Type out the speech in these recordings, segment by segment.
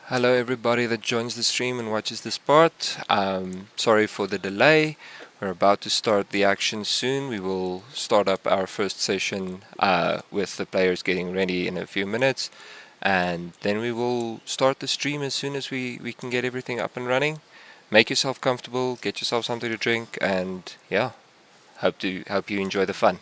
Hello everybody that joins the stream and watches this part. Sorry for the delay. We're about to start the action soon. We will start up our first session with the players getting ready in a few minutes. And then we will start the stream as soon as we can get everything up and running. Make yourself comfortable, get yourself something to drink, and yeah, hope you enjoy the fun.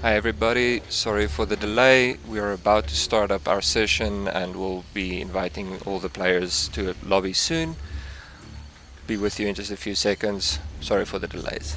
Hi everybody, sorry for the delay. We are about to start up our session and we'll be inviting all the players to a lobby soon. Be with you in just a few seconds. Sorry for the delays.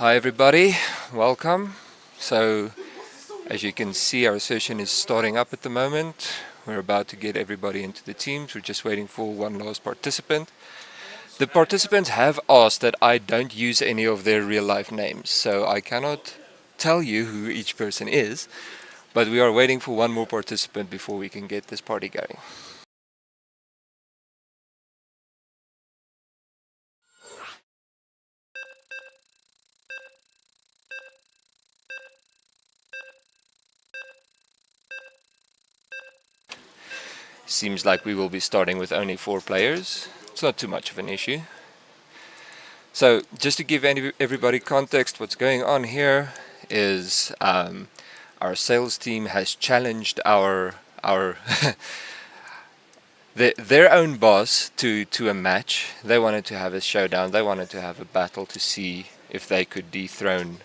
Hi everybody, welcome. So as you can see, our session is starting up at the moment. We're about to get everybody into the teams. We're just waiting for one last participant. The participants have asked that I don't use any of their real life names, so I cannot tell you who each person is, but we are waiting for one more participant before we can get this party going. Seems like we will be starting with only 4 players. It's not too much of an issue. So just to give everybody context, what's going on here is our sales team has challenged our their own boss to a match. They wanted to have a showdown. They wanted to have a battle to see if they could dethrone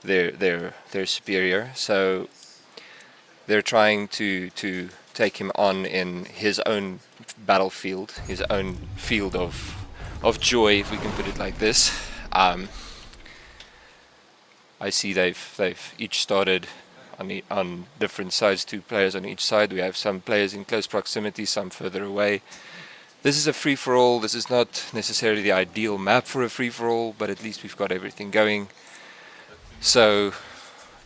their superior. So they're trying to take him on in his own battlefield, his own field of joy, if we can put it like this. I see they've each started on different sides, 2 players on each side. We have some players in close proximity, some further away. This is a free-for-all. This is not necessarily the ideal map for a free-for-all, but at least we've got everything going. So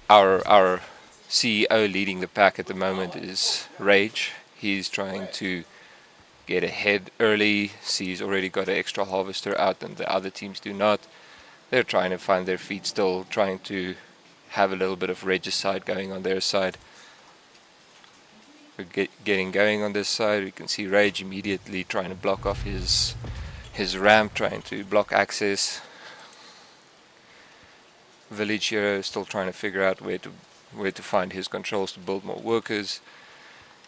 our CEO leading the pack at the moment is Rage. He's trying to get ahead early. He's already got an extra harvester out and the other teams do not. They're trying to find their feet still, trying to have a little bit of regicide going on their side. We're getting going on this side. We can see Rage immediately trying to block off his ramp, trying to block access. Village Hero still trying to figure out where to find his controls to build more workers.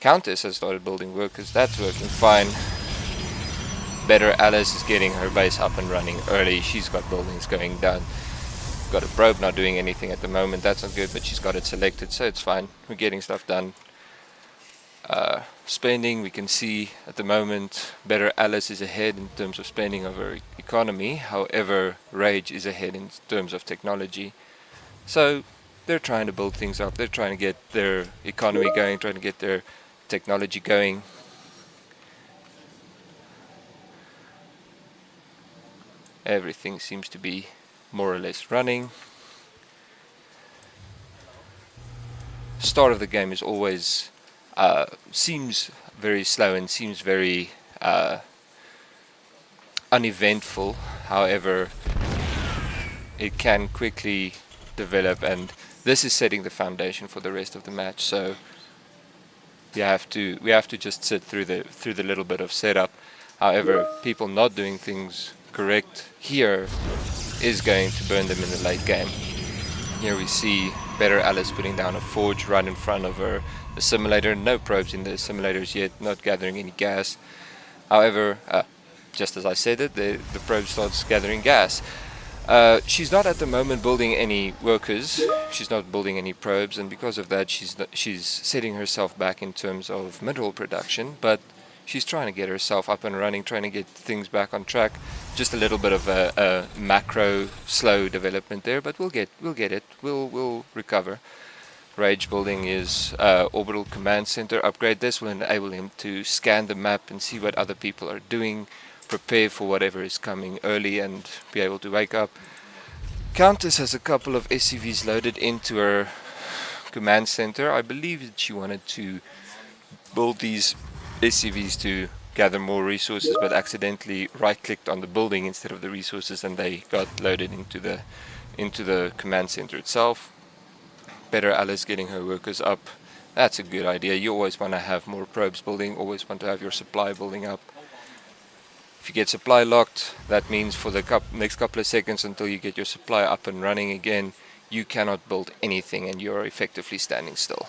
Countess has started building workers. That's working fine. Better Alice is getting her base up and running early. She's got buildings going down. Got a probe not doing anything at the moment. That's not good, but she's got it selected, so it's fine. We're getting stuff done. Spending, we can see at the moment Better Alice is ahead in terms of spending of her economy. However, Rage is ahead in terms of technology. So they're trying to build things up. They're trying to get their economy going, trying to get their technology going. Everything seems to be more or less running. Start of the game is always seems very slow and seems very uneventful. However, it can quickly develop, and this is setting the foundation for the rest of the match. So we have to just sit through the little bit of setup. However, people not doing things correct here is going to burn them in the late game. Here we see Better Alice putting down a forge right in front of her. The simulator, no probes in the simulators yet, not gathering any gas. However, just as I said it, the probe starts gathering gas. She's not at the moment building any workers. She's not building any probes, and because of that, she's setting herself back in terms of mineral production. But she's trying to get herself up and running, trying to get things back on track. Just a little bit of a macro slow development there, but we'll get it. We'll recover. Rage building his orbital command center upgrade. This will enable him to scan the map and see what other people are doing, prepare for whatever is coming early, and be able to wake up. Countess has a couple of SCVs loaded into her command center. I believe that she wanted to build these SCVs to gather more resources, but accidentally right-clicked on the building instead of the resources, and they got loaded into the command center itself. Better Alice getting her workers up. That's a good idea. You always want to have more probes building, always want to have your supply building up. If you get supply locked, that means for the next couple of seconds until you get your supply up and running again, you cannot build anything and you're effectively standing still.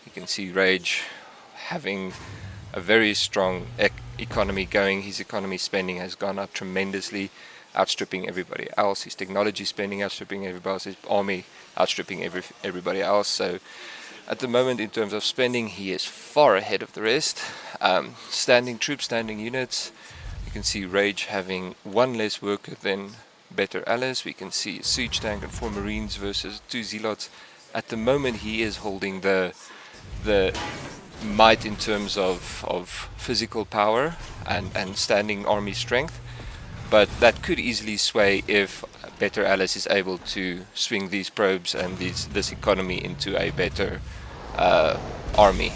You can see Rage having a very strong economy going. His economy spending has gone up tremendously, outstripping everybody else. His technology spending outstripping everybody else. His army outstripping everybody else. So at the moment, in terms of spending, he is far ahead of the rest. Standing troops, standing units. You can see Rage having one less worker than Better Alice. We can see a siege tank and 4 marines versus 2 zealots. At the moment he is holding the might in terms of physical power and standing army strength, but that could easily sway if Better Alice is able to swing these probes and this economy into a better army.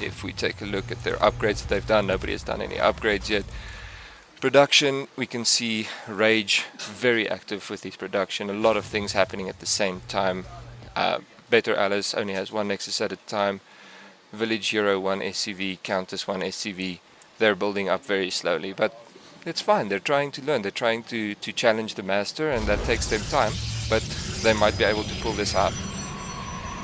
If we take a look at their upgrades that they've done, nobody has done any upgrades yet. Production, we can see Rage very active with his production, a lot of things happening at the same time. Better Alice only has 1 Nexus at a time. Village Hero 1 SCV, Countess 1 SCV. They're building up very slowly, but it's fine. They're trying to learn. They're trying to challenge the master, and that takes them time, but they might be able to pull this out.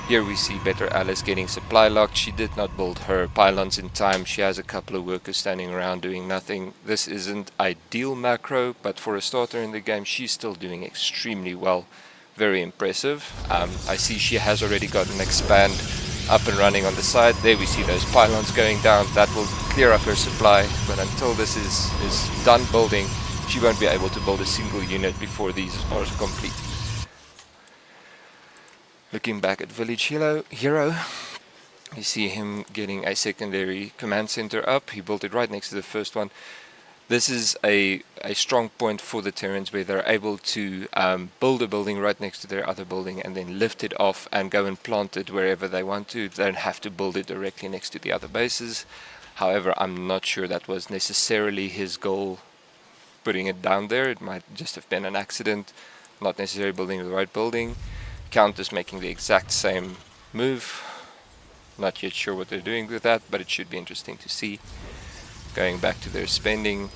Here we see Better Alice getting supply locked. She did not build her pylons in time. She has a couple of workers standing around doing nothing. This isn't ideal macro, but for a starter in the game, she's still doing extremely well. Very impressive. I see she has already got an expand up and running on the side. There we see those pylons going down. That will clear up her supply, but until this is done building, she won't be able to build a single unit before these are complete. Looking back at Village Hero, you see him getting a secondary command center up. He built it right next to the first one. This is a strong point for the Terrans, where they're able to build a building right next to their other building and then lift it off and go and plant it wherever they want to. They don't have to build it directly next to the other bases. However, I'm not sure that was necessarily his goal, putting it down there. It might just have been an accident, not necessarily building the right building. Countess making the exact same move. Not yet sure what they're doing with that, but it should be interesting to see. Going back to their spending.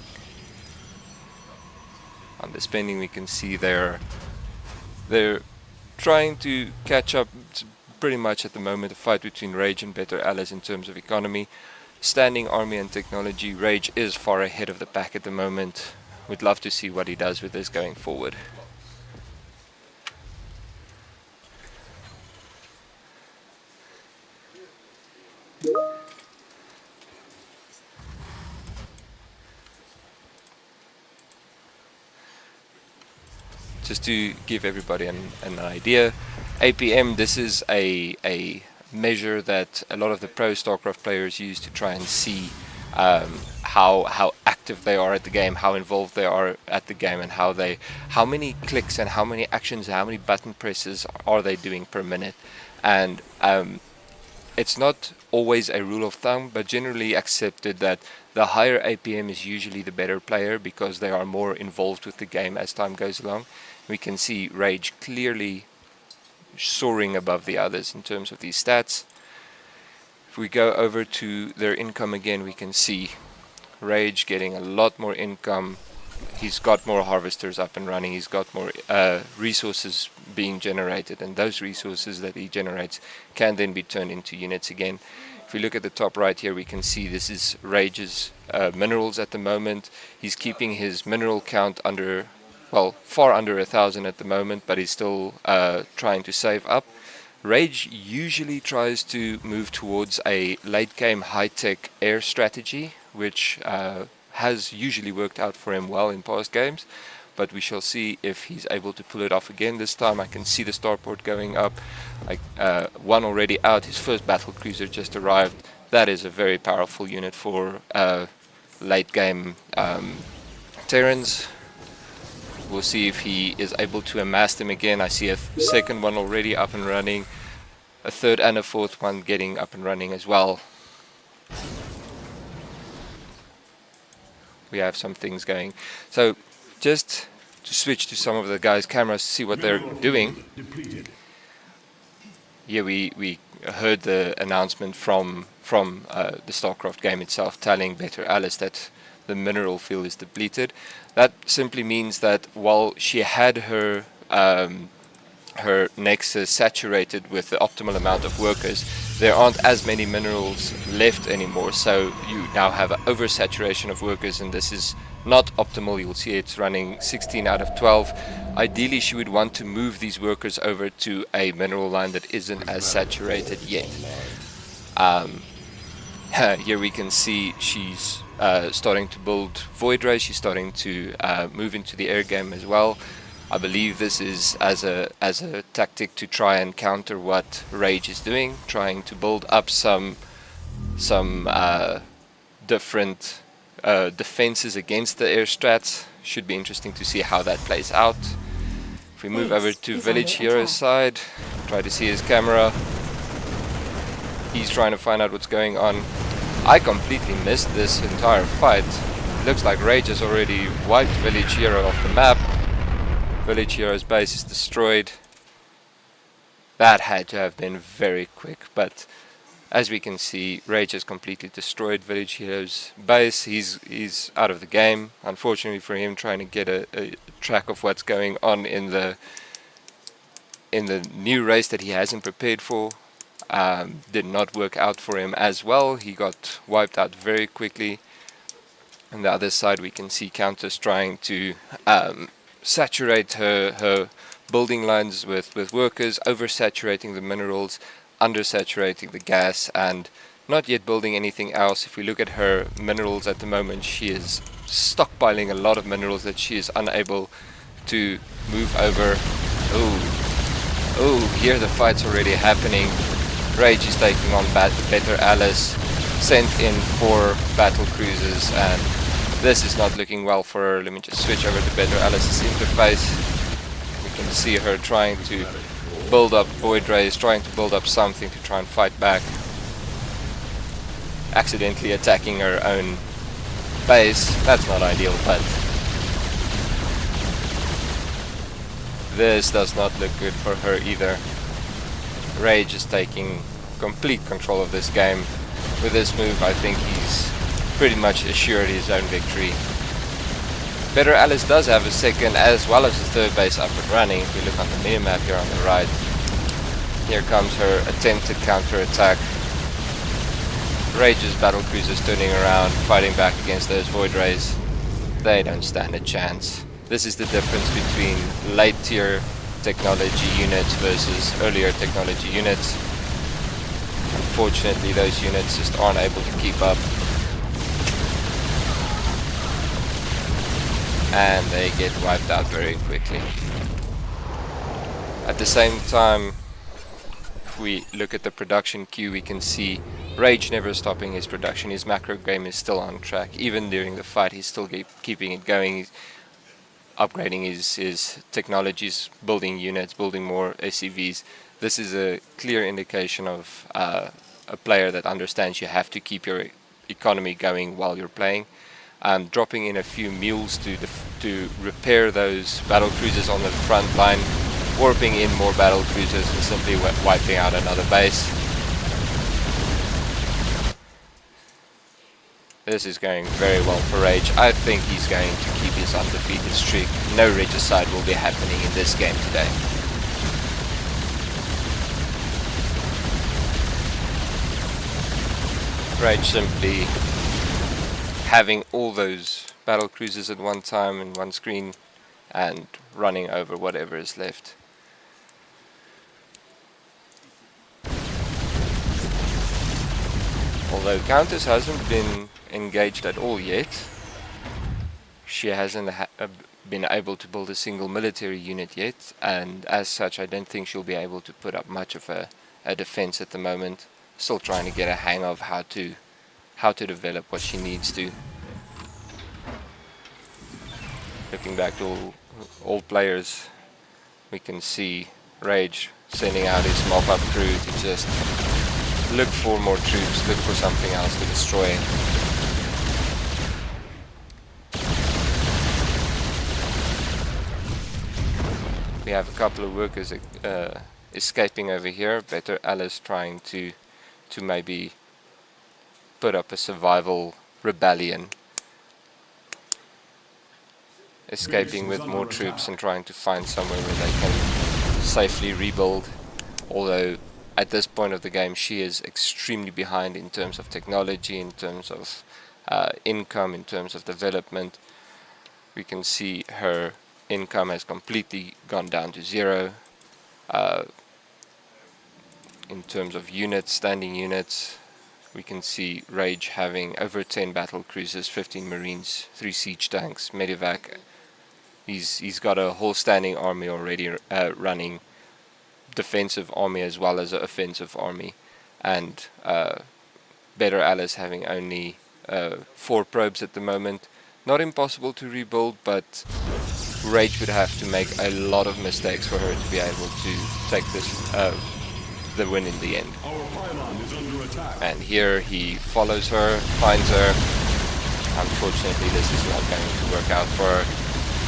On the spending we can see they're trying to catch up. It's pretty much at the moment a fight between Rage and Better Alice in terms of economy. Standing army and technology, Rage is far ahead of the pack at the moment. We'd love to see what he does with this going forward. Just to give everybody an idea, APM, this is a measure that a lot of the pro Starcraft players use to try and see how active they are at the game, how involved they are at the game, and how many clicks and how many actions, how many button presses are they doing per minute. And it's not always a rule of thumb, but generally accepted that the higher APM is usually the better player, because they are more involved with the game as time goes along. We can see Rage clearly soaring above the others in terms of these stats. If we go over to their income again, we can see Rage getting a lot more income. He's got more harvesters up and running. He's got more resources being generated, and those resources that he generates can then be turned into units again. If we look at the top right here, we can see this is Rage's minerals at the moment. He's keeping his mineral count under, well, far under 1,000 at the moment, but he's still trying to save up. Rage usually tries to move towards a late game high-tech air strategy, which has usually worked out for him well in past games, but we shall see if he's able to pull it off again this time. I can see the starport going up, one already out. His first battle cruiser just arrived. That is a very powerful unit for late game Terrans. We'll see if he is able to amass them again. I see a second one already up and running, a third and a fourth one getting up and running as well. We have some things going. So just to switch to some of the guys' cameras to see what they're doing. Here we heard the announcement from the StarCraft game itself, telling Better Alice that the mineral field is depleted. That simply means that while she had her nexus saturated with the optimal amount of workers, there aren't as many minerals left anymore, so you now have an oversaturation of workers, and this is not optimal. You'll see it's running 16 out of 12. Ideally she would want to move these workers over to a mineral line that isn't as saturated yet. Here we can see she's starting to build Void Ray. She's starting to move into the air game as well. I believe this is as a tactic to try and counter what Rage is doing, trying to build up some different defenses against the air strats. Should be interesting to see how that plays out. If we move over to Village Hero's side, try to see his camera. He's trying to find out what's going on. I completely missed this entire fight. Looks like Rage has already wiped Village Hero off the map. Village Hero's base is destroyed. That had to have been very quick, but as we can see, Rage has completely destroyed Village Hero's base. He's out of the game. Unfortunately for him, trying to get a track of what's going on in the new race that he hasn't prepared for. Did not work out for him as well. He got wiped out very quickly. On the other side, we can see Countess trying to saturate her building lines with workers, oversaturating the minerals, undersaturating the gas, and not yet building anything else. If we look at her minerals at the moment, she is stockpiling a lot of minerals that she is unable to move over. Oh, here the fight's already happening. Rage is taking on Better Alice, sent in 4 battle cruisers, and this is not looking well for her. Let me just switch over to Better Alice's interface. We can see her trying to build up Void Rays, trying to build up something to try and fight back. Accidentally attacking her own base. That's not ideal, but this does not look good for her either. Rage is taking complete control of this game. With this move, I think he's pretty much assured his own victory. Better Alice does have a second as well as a third base up and running. If we look on the minimap here on the right, here comes her attempted counter-attack. Rage's battle cruisers turning around, fighting back against those Void Rays. They don't stand a chance. This is the difference between late tier technology units versus earlier technology units. Unfortunately, those units just aren't able to keep up. And they get wiped out very quickly. At the same time, if we look at the production queue, we can see Rage never stopping his production. His macro game is still on track. Even during the fight, he's still keeping it going. He's upgrading his technologies, building units, building more SCVs. This is a clear indication of a player that understands you have to keep your economy going while you're playing. Dropping in a few mules to repair those battle cruisers on the front line, warping in more battle cruisers and simply wiping out another base. This is going very well for Rage. I think he's going to keep his undefeated streak. No regicide will be happening in this game today. Rage simply having all those battle cruisers at one time in one screen and running over whatever is left. Although Countess hasn't been engaged at all yet, she hasn't been able to build a single military unit yet, and as such I don't think she'll be able to put up much of a defense at the moment. Still trying to get a hang of how to develop what she needs to. Looking back to all players, we can see Rage sending out his mop-up crew to just look for more troops, look for something else to destroy. We have a couple of workers escaping over here. Better Alice trying to maybe put up a survival rebellion. Escaping with more troops and trying to find somewhere where they can safely rebuild. Although at this point of the game she is extremely behind in terms of technology, in terms of income, in terms of development. We can see her income has completely gone down to zero. In terms of units, standing units, we can see Rage having over 10 battle cruisers, 15 marines, 3 siege tanks, medevac. He's got a whole standing army already running, defensive army as well as an offensive army, and Better Alice having only 4 probes at the moment. Not impossible to rebuild, but Rage would have to make a lot of mistakes for her to be able to take this the win in the end. And here he follows her, finds her. Unfortunately, this is not going to work out for her.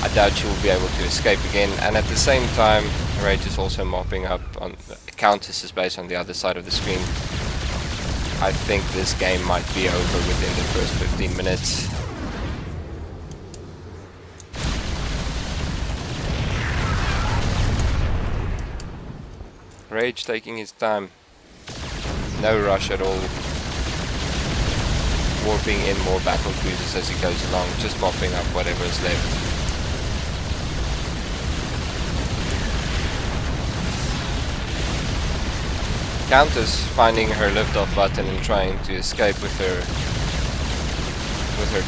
I doubt she will be able to escape again, and at the same time Rage is also mopping up on counters his base on the other side of the screen. I think this game might be over within the first 15 minutes. Rage taking his time, no rush at all, warping in more battle cruisers as he goes along, just mopping up whatever is left. Countess finding her liftoff button and trying to escape with her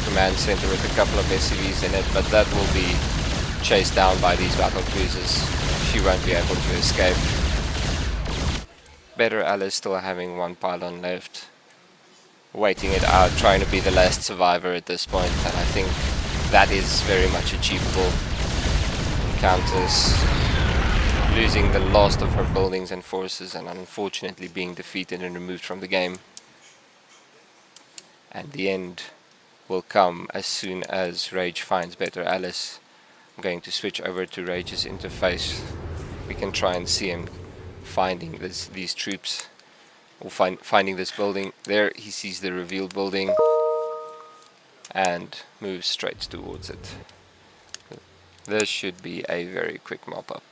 command center with a couple of SCVs in it, but that will be chased down by these battle cruisers. She won't be able to escape. Better Alice still having 1 pylon left, waiting it out, trying to be the last survivor at this point, and I think that is very much achievable. Countess losing the last of her buildings and forces, and unfortunately being defeated and removed from the game. And the end will come as soon as Rage finds Better Alice. I'm going to switch over to Rage's interface. We can try and see him finding these troops, or finding this building. There he sees the revealed building and moves straight towards it. This should be a very quick mop-up.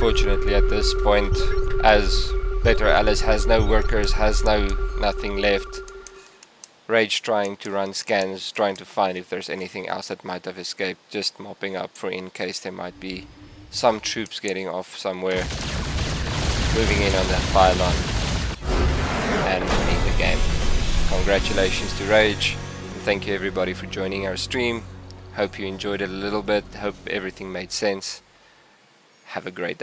Unfortunately, at this point, as Better Alice has no workers, has nothing left, Rage trying to run scans, trying to find if there's anything else that might have escaped, just mopping up for in case there might be some troops getting off somewhere, moving in on that pylon, and winning the game. Congratulations to Rage, and thank you everybody for joining our stream. Hope you enjoyed it a little bit, hope everything made sense. Have a great day.